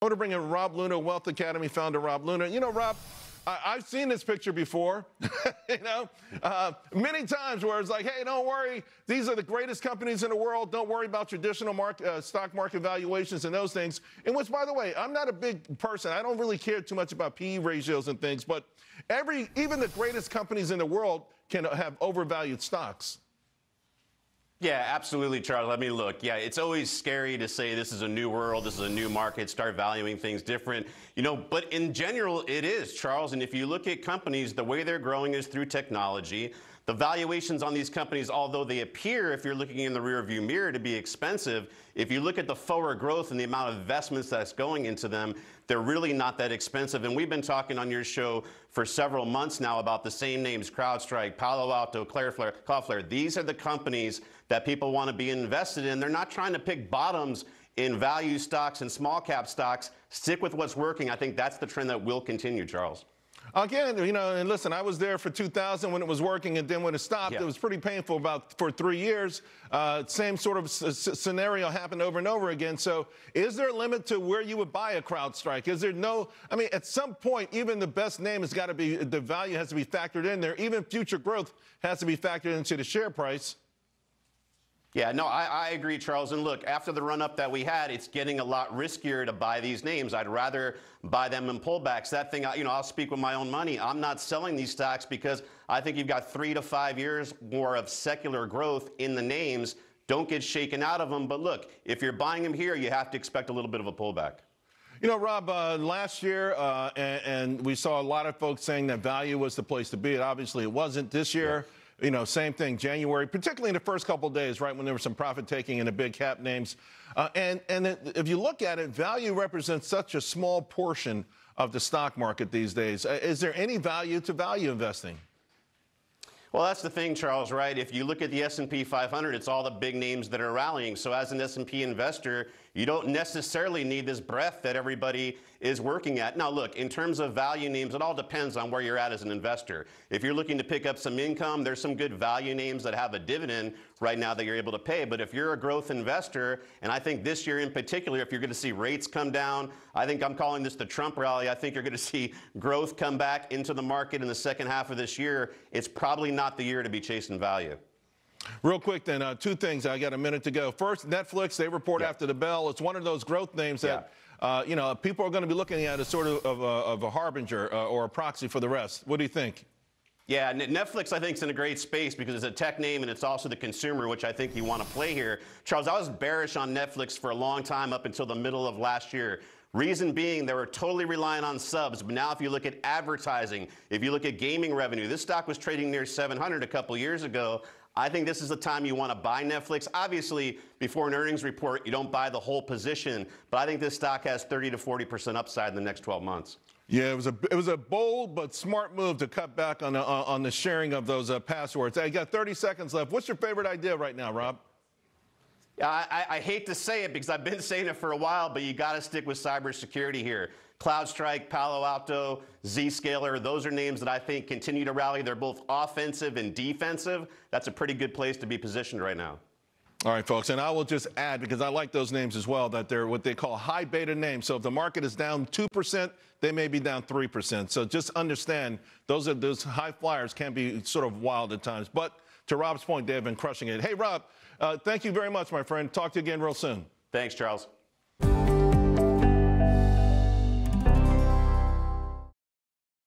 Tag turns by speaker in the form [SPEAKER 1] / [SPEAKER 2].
[SPEAKER 1] want to bring in Rob Luna, Wealth Academy founder Rob Luna. You know, Rob, I've seen this picture before, many times where it's like, hey, don't worry. These are the greatest companies in the world. Don't worry about traditional stock market valuations and those things. And which, by the way, I'm not a big person. I don't really care too much about PE ratios and things. But even the greatest companies in the world can have overvalued stocks.
[SPEAKER 2] Yeah, absolutely, Charles. I mean, look, yeah, it's always scary to say this is a new world, this is a new market, start valuing things different, but in general, it is, Charles. And if you look at companies, the way they're growing is through technology. The valuations on these companies, although they appear, if you're looking in the rearview mirror, to be expensive, if you look at the forward growth and the amount of investments that's going into them, they're really not that expensive. And we've been talking on your show for several months now about the same names, CrowdStrike, Palo Alto, Cloudflare. These are the companies that people want to be invested in. They're not trying to pick bottoms in value stocks and small cap stocks. Stick with what's working. I think that's the trend that will continue, Charles.
[SPEAKER 1] Again, and listen, I was there for 2000 when it was working, and then when it stopped, It was pretty painful for 3 years. Same sort of scenario happened over and over again. So is there a limit to where you would buy a CrowdStrike? Is there at some point, even the best name has got to be, the value has to be factored in there. Even future growth has to be factored into the share price.
[SPEAKER 2] Yeah, no, I agree, Charles. And look, after the run-up that we had, it's getting a lot riskier to buy these names. I'd rather buy them in pullbacks. That thing, I'll speak with my own money. I'm not selling these stocks because I think you've got 3 to 5 years more of secular growth in the names. Don't get shaken out of them. But look, if you're buying them here, you have to expect a little bit of a pullback.
[SPEAKER 1] Rob, last year, and we saw a lot of folks saying that value was the place to be. Obviously, it wasn't this year. Yeah. Same thing, January, particularly in the first couple of days, right, when there was some profit taking in the big cap names. And if you look at it, value represents such a small portion of the stock market these days. Is there any value to value investing?
[SPEAKER 2] Well, that's the thing, Charles, right? If you look at the S&P 500, it's all the big names that are rallying. So as an S&P investor, you don't necessarily need this breadth that everybody is working at. Now, look, in terms of value names, it all depends on where you're at as an investor. If you're looking to pick up some income, there's some good value names that have a dividend right now that you're able to pay. But if you're a growth investor, and I think this year in particular, if you're going to see rates come down, I think I'm calling this the Trump rally. I think you're going to see growth come back into the market in the second half of this year. It's probably not the year to be chasing value.
[SPEAKER 1] Real quick then, 2 things. I got a minute to go. First, Netflix, they report after the bell. It's one of those growth names that, people are going to be looking at as sort of a harbinger or a proxy for the rest. What do you think?
[SPEAKER 2] Yeah, Netflix, I think, is in a great space because it's a tech name and it's also the consumer, which I think you want to play here. Charles, I was bearish on Netflix for a long time up until the middle of last year. Reason being, they were totally relying on subs. But now if you look at advertising, if you look at gaming revenue, this stock was trading near 700 a couple years ago. I think this is the time you want to buy Netflix. Obviously, before an earnings report, you don't buy the whole position. But I think this stock has 30 to 40% upside in the next 12 months.
[SPEAKER 1] Yeah, it was a bold but smart move to cut back on the sharing of those passwords. I got 30 seconds left. What's your favorite idea right now, Rob?
[SPEAKER 2] I hate to say it because I've been saying it for a while, but you got to stick with cybersecurity here. CrowdStrike, Palo Alto, Zscaler, those are names that I think continue to rally. They're both offensive and defensive. That's a pretty good place to be positioned right now.
[SPEAKER 1] All right, folks, and I will just add, because I like those names as well, that they're what they call high beta names. So if the market is down 2%, they may be down 3%. So just understand those high flyers can be sort of wild at times. But to Rob's point, they've been crushing it. Hey, Rob, thank you very much, my friend. Talk to you again real soon.
[SPEAKER 2] Thanks, Charles.